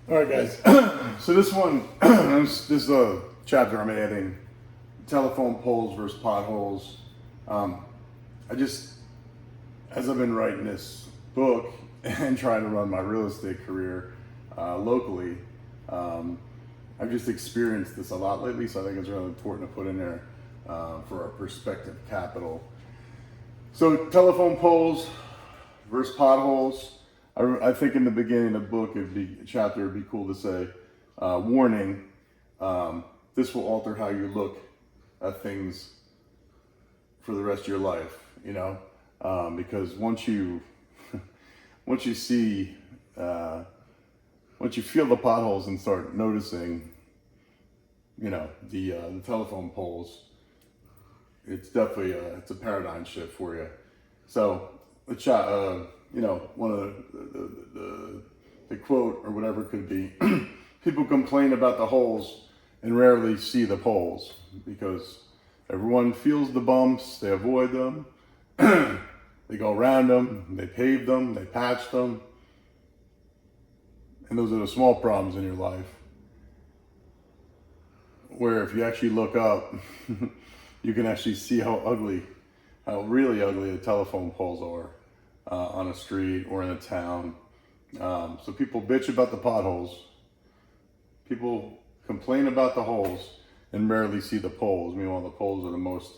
All right, guys. So this one, this is a chapter I'm adding: telephone poles versus potholes. I just, as I've been writing this book and trying to run my real estate career locally, I've just experienced this a lot lately. So I think it's really important to put in there for our perspective capital. So telephone poles versus potholes. I think in the beginning of the book, it'd be cool to say, warning, this will alter how you look at things for the rest of your life, because once you see, once you feel the potholes and start noticing, the telephone poles, it's definitely it's a paradigm shift for you. So one of the quote or whatever it could be, people complain about the holes and rarely see the poles because everyone feels the bumps, they avoid them, they go around them, they pave them, they patch them, and those are the small problems in your life. Where if you actually look up, you can actually see how really ugly the telephone poles are on a street or in a town. So people bitch about the potholes. People complain about the holes and rarely see the poles. Meanwhile, the poles are the most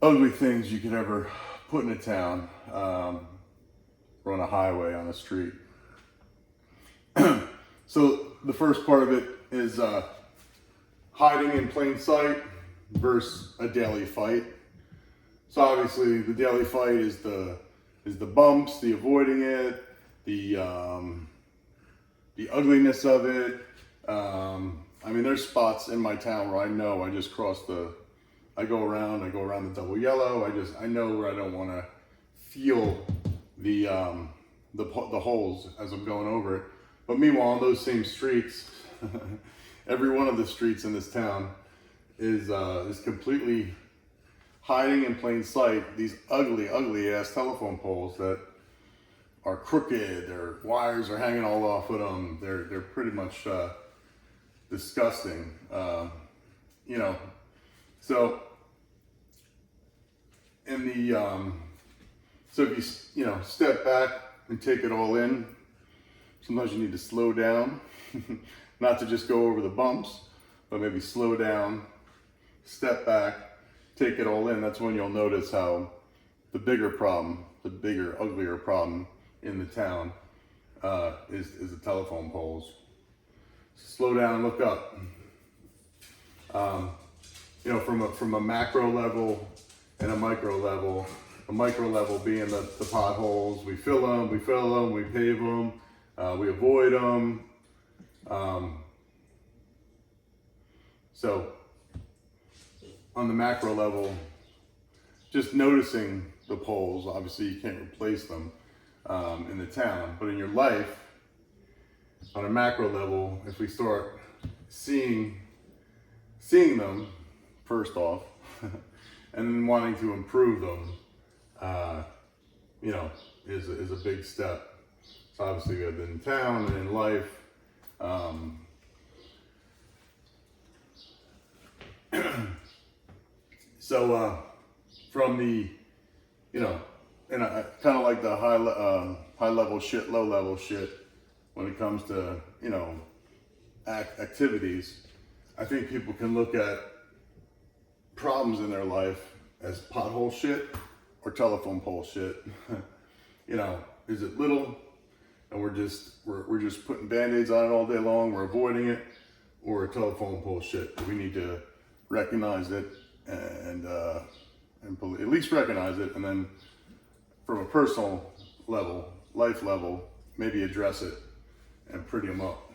ugly things you could ever put in a town or on a highway, on a street. So the first part of it is hiding in plain sight versus a daily fight. So obviously the daily fight is the bumps, the avoiding it, the ugliness of it. There's spots in my town where I know I just I go around the double yellow. I know where I don't want to feel the holes as I'm going over it. But meanwhile, on those same streets, every one of the streets in this town is completely hiding in plain sight these ugly ass telephone poles that are crooked. Their wires are hanging all off of them. They're pretty much disgusting. So if you step back and take it all in, sometimes you need to slow down, not to just go over the bumps, but maybe slow down, step back, take it all in. That's when you'll notice how the bigger, uglier problem in the town is the telephone poles. Slow down and look up. From a macro level and a micro level. A micro level being the potholes. We fill them, we pave them, we avoid them. So on the macro level, just noticing the poles. Obviously you can't replace them in the town, but in your life, on a macro level, if we start seeing them first off, and then wanting to improve them, is a big step. So obviously we have in town and in life. From the, and I kind of like the high level shit, low level shit when it comes to, activities. I think people can look at problems in their life as pothole shit or telephone pole shit. Is it little and we're just putting band-aids on it all day long, we're avoiding it, or telephone pole shit? We need to recognize it and at least recognize it, and then from a personal level, life level, maybe address it and pretty them up.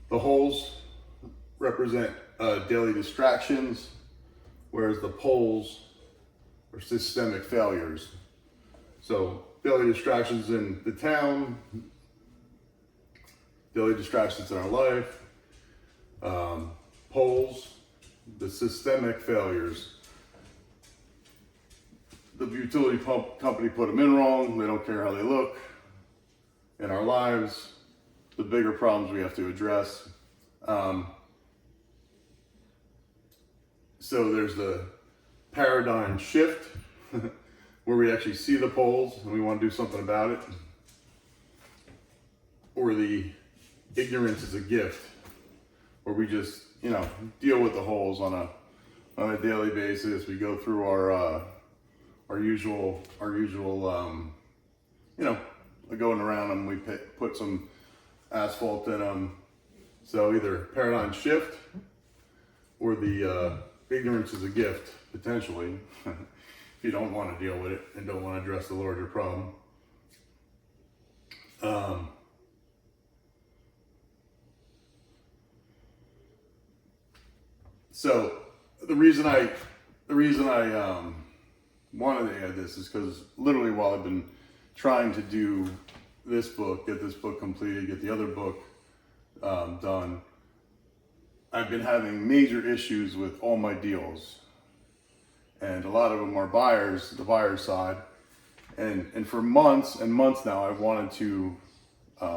The holes represent daily distractions, whereas the poles are systemic failures. So daily distractions in the town, daily distractions in our life, poles, the systemic failures. The utility company put them in wrong. They don't care how they look. in our lives, the bigger problems we have to address. So there's the paradigm shift where we actually see the poles and we want to do something about it, or the ignorance is a gift, where we just, deal with the holes on a daily basis. We go through our usual going around them. We put some asphalt in them. So either paradigm shift or the ignorance is a gift, potentially, if you don't want to deal with it and don't want to address the larger problem. So the reason I wanted to add this is because literally while I've been trying to do this book, get this book completed, get the other book done, I've been having major issues with all my deals. And a lot of them are buyers, the buyer side. And for months and months now, I've wanted to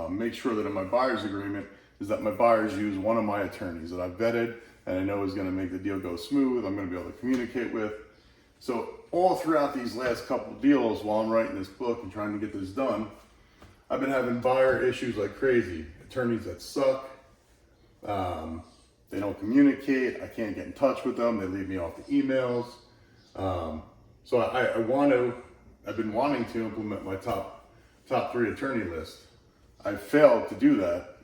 make sure that in my buyer's agreement is that my buyers use one of my attorneys that I've vetted and I know is going to make the deal go smooth, I'm going to be able to communicate with. So all throughout these last couple deals while I'm writing this book and trying to get this done, I've been having buyer issues like crazy. Attorneys that suck. They don't communicate. I can't get in touch with them. They leave me off the emails. So I've been wanting to implement my top 3 attorney list. I've failed to do that.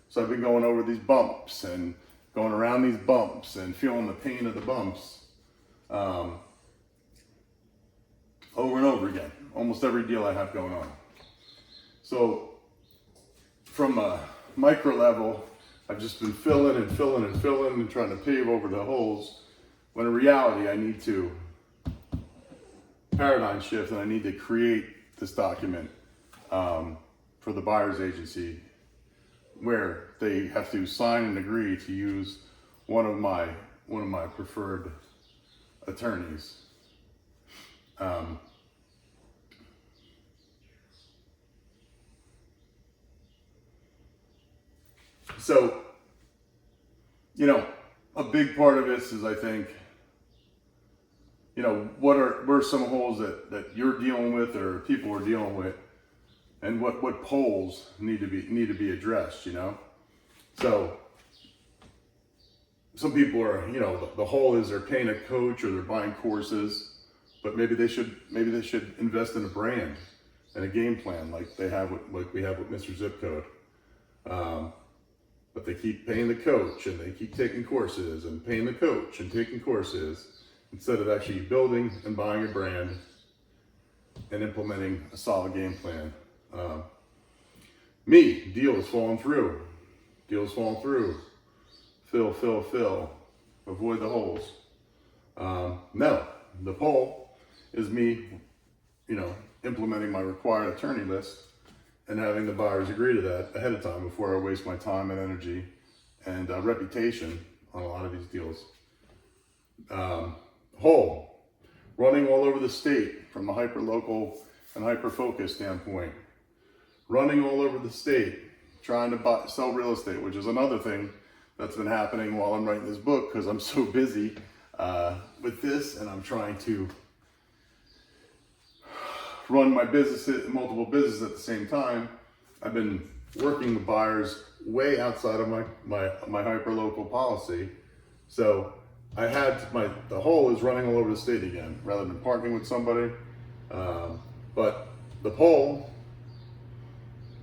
So I've been going over these bumps and going around these bumps and feeling the pain of the bumps over and over again, almost every deal I have going on. So from a micro level, I've just been filling and trying to pave over the holes, when in reality I need to paradigm shift and I need to create this document for the buyer's agency where they have to sign and agree to use one of my preferred attorneys. So, a big part of this is, I think, what are some holes that you're dealing with or people are dealing with, and what poles need to be addressed, So some people are, the hole is they're paying a coach or they're buying courses, but maybe they should invest in a brand and a game plan like we have with Mr. Zip Code. But they keep paying the coach and they keep taking courses and paying the coach and taking courses instead of actually building and buying a brand and implementing a solid game plan. Deals falling through. Fill. Avoid the holes. No, the pole is me, implementing my required attorney list and having the buyers agree to that ahead of time before I waste my time and energy and reputation on a lot of these deals. Hole, running all over the state from a hyper-local and hyper-focused standpoint. Running all over the state, trying to sell real estate, which is another thing that's been happening while I'm writing this book because I'm so busy with this and I'm trying to run my multiple businesses at the same time. I've been working with buyers way outside of my hyper-local policy. So I had the hole is running all over the state again, rather than parking with somebody. But the pole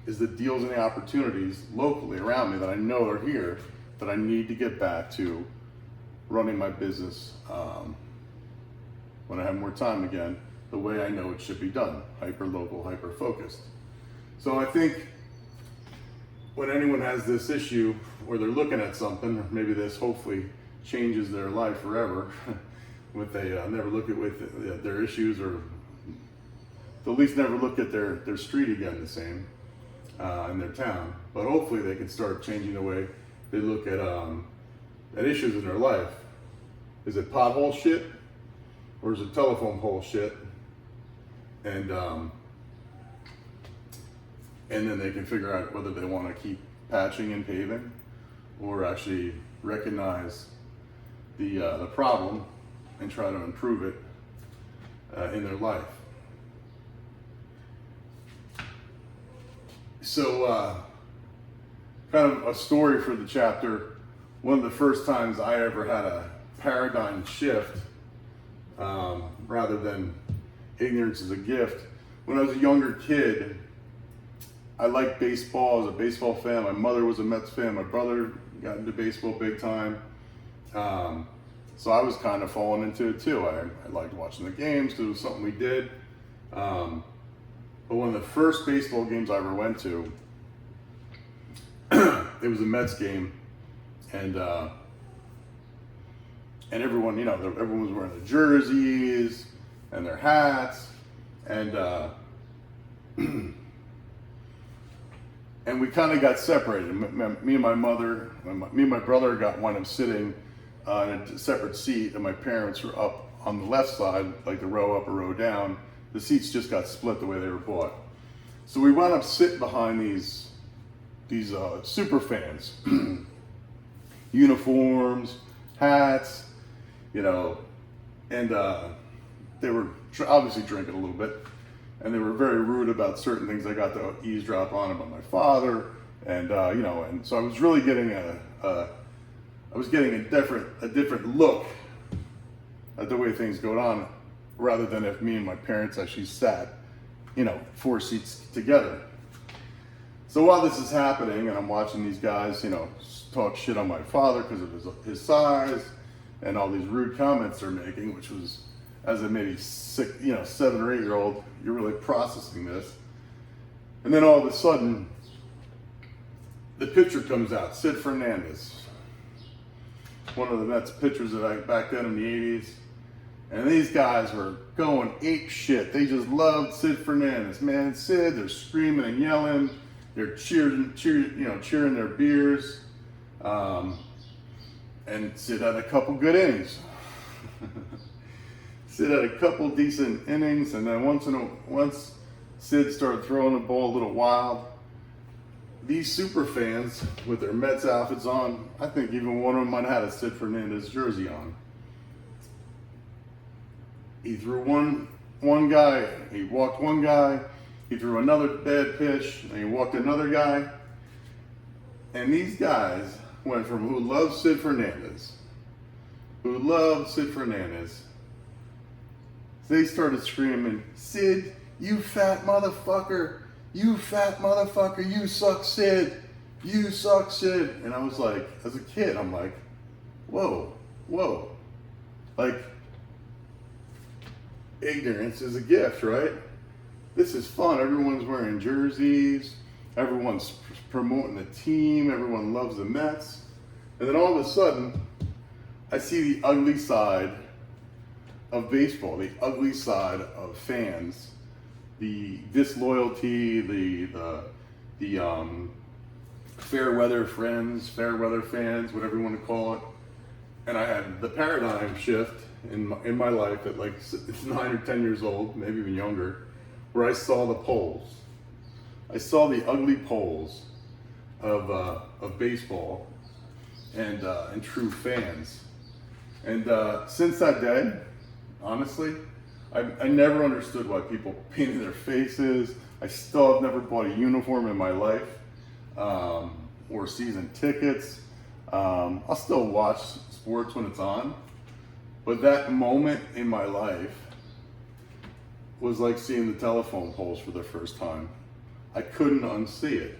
is the deals and the opportunities locally around me that I know are here that I need to get back to running my business when I have more time again, the way I know it should be done, hyper-local, hyper-focused. So I think when anyone has this issue or they're looking at something, or maybe this hopefully changes their life forever, with they never look at their issues, or they'll at least never look at their street again the same in their town. But hopefully they can start changing the way they look at issues in their life. Is it pothole shit or is it telephone pole shit? And and then they can figure out whether they want to keep patching and paving or actually recognize the problem and try to improve it in their life. So kind of a story for the chapter. One of the first times I ever had a paradigm shift, rather than ignorance is a gift. When I was a younger kid, I liked baseball. I was a baseball fan. My mother was a Mets fan. My brother got into baseball big time. So I was kind of falling into it too. I liked watching the games because it was something we did. But one of the first baseball games I ever went to, it was a Mets game, and everyone, everyone was wearing their jerseys and their hats, and and we kind of got separated. Me and my mother, me and my brother wound up sitting in a separate seat, and my parents were up on the left side, like the row up or row down. The seats just got split the way they were bought. So we wound up sitting behind these super fans, uniforms, hats, and they were obviously drinking a little bit, and they were very rude about certain things. I got to eavesdrop on about my father, and and so I was really getting a different look at the way things go on, rather than if me and my parents actually sat, 4 seats together. So while this is happening, and I'm watching these guys, talk shit on my father because of his size and all these rude comments they're making, which was, as a maybe 7 or 8 year old, you're really processing this. And then all of a sudden, the pitcher comes out, Sid Fernandez, one of the Mets pitchers that back then in the 80s. And these guys were going ape shit. They just loved Sid Fernandez. Man, Sid, they're screaming and yelling. They're cheering their beers. And Sid had a couple good innings. Sid had a couple decent innings, and then once Sid started throwing the ball a little wild, these super fans with their Mets outfits on, I think even one of them might have had a Sid Fernandez jersey on. He threw one guy, he walked one guy, he threw another bad pitch, and he walked another guy. And these guys went from who loved Sid Fernandez, they started screaming, "Sid, you fat motherfucker, you suck, Sid, you suck, Sid." And I was like, as a kid, I'm like, whoa, like, ignorance is a gift, right? This is fun. Everyone's wearing jerseys. Everyone's promoting the team. Everyone loves the Mets. And then all of a sudden, I see the ugly side of baseball, the ugly side of fans, the disloyalty, the fair weather fans, whatever you want to call it. And I had the paradigm shift in my life at like 9 or 10 years old, maybe even younger, where I saw the poles. I saw the ugly poles of baseball and true fans. And since that day, honestly, I never understood why people painted their faces. I still have never bought a uniform in my life, or season tickets. I'll still watch sports when it's on. But that moment in my life was like seeing the telephone poles for the first time. I couldn't unsee it.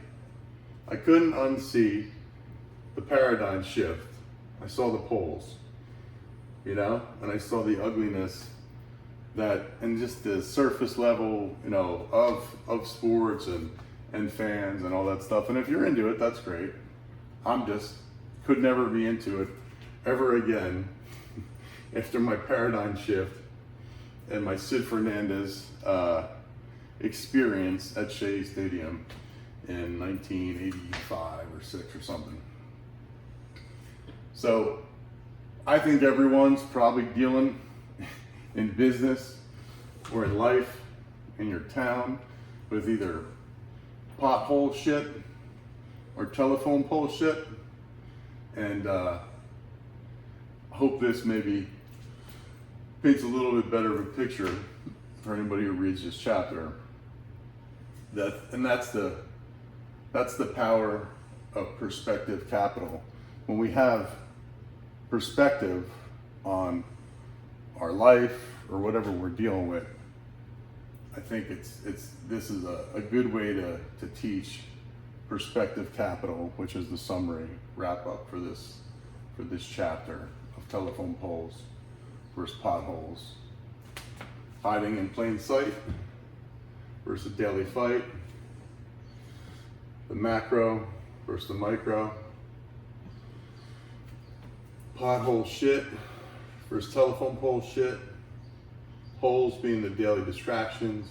I couldn't unsee the paradigm shift. I saw the poles, and I saw the ugliness and just the surface level, of sports and fans and all that stuff. And if you're into it, that's great. I'm just could never be into it ever again after my paradigm shift and my Sid Fernandez experience at Shea Stadium in 1985 or 6 or something. So I think everyone's probably dealing in business or in life in your town with either pothole shit or telephone pole shit. And hope this maybe paints a little bit better of a picture for anybody who reads this chapter. That's the power of perspective capital. When we have perspective on our life or whatever we're dealing with, I think this is a good way to teach perspective capital, which is the summary wrap up for this chapter of telephone poles versus potholes, hiding in plain sight versus daily fight, the macro versus the micro, pothole shit versus telephone pole shit, poles being the daily distractions,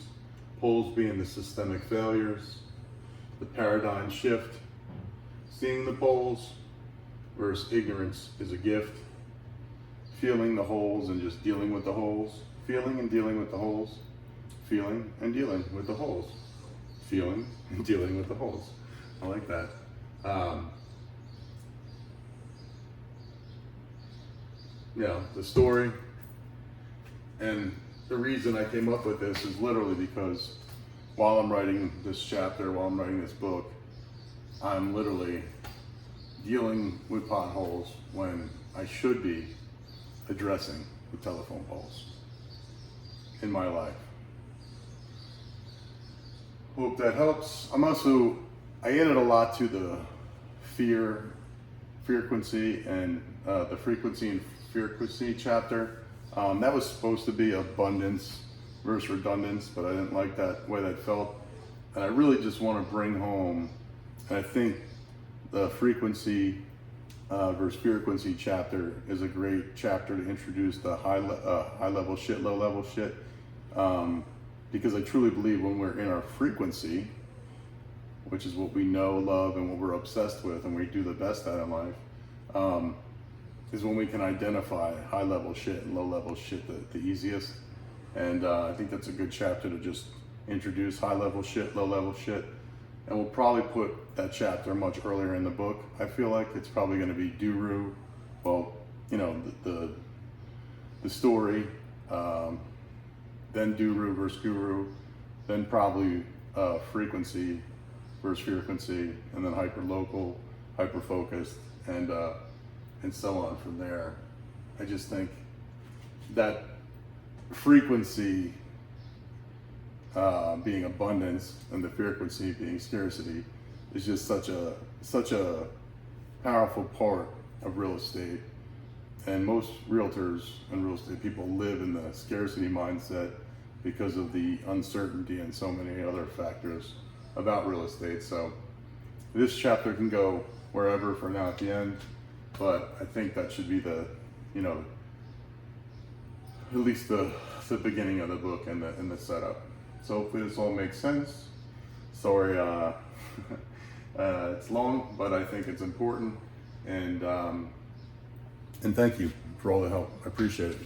poles being the systemic failures, the paradigm shift, seeing the poles versus ignorance is a gift, feeling the holes and just dealing with the holes, feeling and dealing with the holes, feeling and dealing with the holes, feeling and dealing with the holes. I like that. The story and the reason I came up with this is literally because while I'm writing this chapter, while I'm writing this book, I'm literally dealing with potholes when I should be addressing the telephone poles in my life. Hope that helps. I added a lot to the frequency and the frequency and frequency chapter. That was supposed to be abundance versus redundance, but I didn't like that way that felt. And I really just want to bring home, and I think the frequency versus frequency chapter is a great chapter to introduce the high level shit, low level shit. Because I truly believe when we're in our frequency, which is what we know, love, and what we're obsessed with, and we do the best at in life, is when we can identify high level shit and low level shit the easiest. And I think that's a good chapter to just introduce high level shit, low level shit. And we'll probably put that chapter much earlier in the book. I feel like it's probably going to be Duru, well, the story, then Duru versus Guru, then probably frequency versus frequency, and then hyper local, hyper focused, and so on from there. I just think that frequency being abundance and the frequency being scarcity is just such a powerful part of real estate. And most realtors and real estate people live in the scarcity mindset because of the uncertainty and so many other factors about real estate. So this chapter can go wherever for now at the end, but I think that should be the, at least the beginning of the book and the setup. So hopefully this all makes sense. Sorry, it's long, but I think it's important. And thank you for all the help. I appreciate it.